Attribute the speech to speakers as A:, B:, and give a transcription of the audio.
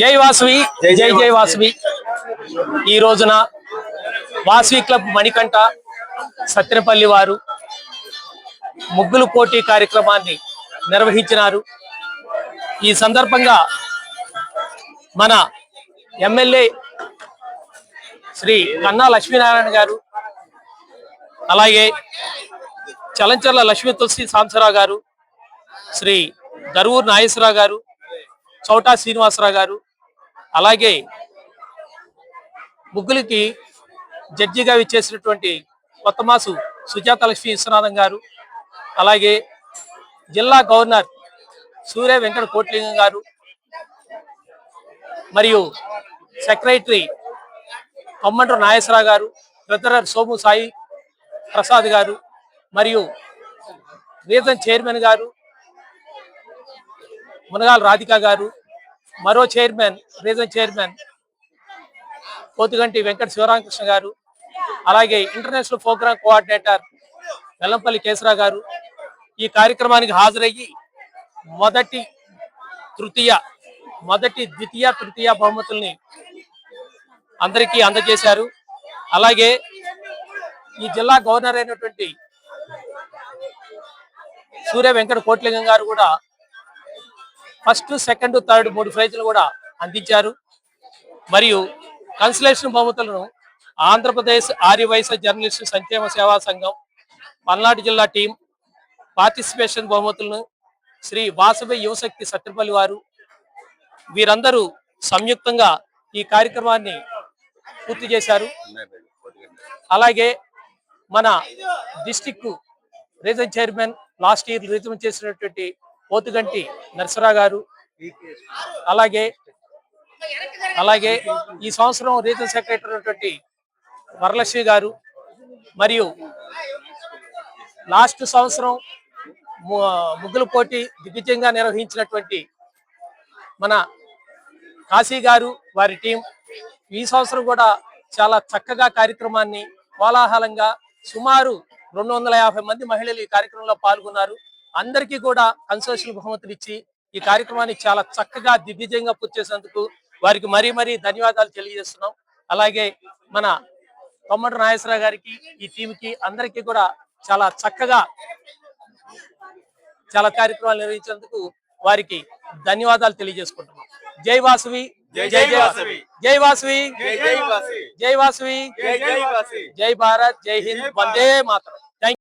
A: జై వాసవి, జై జై వాసవి. ఈ రోజున వాసవి క్లబ్ మణికంఠ సత్యనపల్లి వారు ముగ్గులు పోటీ కార్యక్రమాన్ని నిర్వహించినారు. ఈ సందర్భంగా మన ఎమ్మెల్యే శ్రీ కన్నా లక్ష్మీనారాయణ గారు, అలాగే చలంచర్ల లక్ష్మీ తులసి సాంబశివరావు గారు, శ్రీ దరువూరు నాగేశ్వరరావు గారు, చౌటా శ్రీనివాసరావు గారు, అలాగే ముగ్గులకి జడ్జిగా విచ్చేసినటువంటి కొత్తమాసు సుజాత లక్ష్మీ విశ్వనాథం గారు, అలాగే జిల్లా గవర్నర్ సూర్య వెంకట కోట్లింగం గారు, మరియు సెక్రటరీ కొమ్మండ్రు నాగేశ్వరరావు గారు, ట్రెజరర్ సోము సాయి ప్రసాద్ గారు, మరియు రీజన్ చైర్మన్ గారు మునగాల రాధిక గారు, మరో chairman region chairman Pothuganti Venkata Sivaramakrishna గారు, అలాగే international program coordinator Vellampalli Kesarao గారు ఈ కార్యక్రమానికి హాజరయ్యి మొదటి, ద్వితీయ, తృతీయ బహుమతుల్ని అందరికీ అందజేశారు. అలాగే ఈ జిల్లా గవర్నర్ అయినటువంటి సూర్య వెంకట కోట్లింగం గారు కూడా ఫస్ట్, సెకండ్, థర్డ్ 3 ప్రైజులు కూడా అందించారు. మరియు కన్సలేషన్ బహుమతులను ఆంధ్రప్రదేశ్ ఆర్యవైశ్య జర్నలిస్టు సంక్షేమ సేవా సంఘం పల్నాడు జిల్లా టీం, పార్టిసిపేషన్ బహుమతులను శ్రీ వాసవి యువశక్తి సత్యపల్లి వారు, వీరందరూ సంయుక్తంగా ఈ కార్యక్రమాన్ని పూర్తి చేశారు. అలాగే మన district reason chairman, last year reason చేసినటువంటి పోతుగంటి నరసరావు గారు, అలాగే ఈ సంవత్సరం రీజన్ సెక్రటరీ అయినటువంటి వరలక్ష్మి గారు, మరియు లాస్ట్ సంవత్సరం ముగ్గుల పోటీ దిగ్విజయంగా నిర్వహించినటువంటి మన కాశీ గారు, వారి టీం ఈ సంవత్సరం కూడా చాలా చక్కగా కార్యక్రమాన్ని కోలాహలంగా సుమారు 250 మంది మహిళలు ఈ కార్యక్రమంలో పాల్గొన్నారు. అందరికీ కూడా కన్సోషన్ బహుమతులు ఇచ్చి ఈ కార్యక్రమాన్ని చాలా చక్కగా దిగ్విజయంగా పూర్తి చేసినందుకు వారికి మరీ ధన్యవాదాలు తెలియజేస్తున్నాం. అలాగే మన కొమ్మండ్రు నాగేశ్వరరావు గారికి, ఈ టీంకి అందరికీ కూడా చాలా చక్కగా చాలా కార్యక్రమాలు నిర్వహించినందుకు వారికి ధన్యవాదాలు తెలియజేసుకుంటున్నాం. జై వాసవి, జై జై వాసవి, జై వాసవి, జై వాసవి, జై వాసవి, జై భారత్, జై హింద్, వందే మాతరం.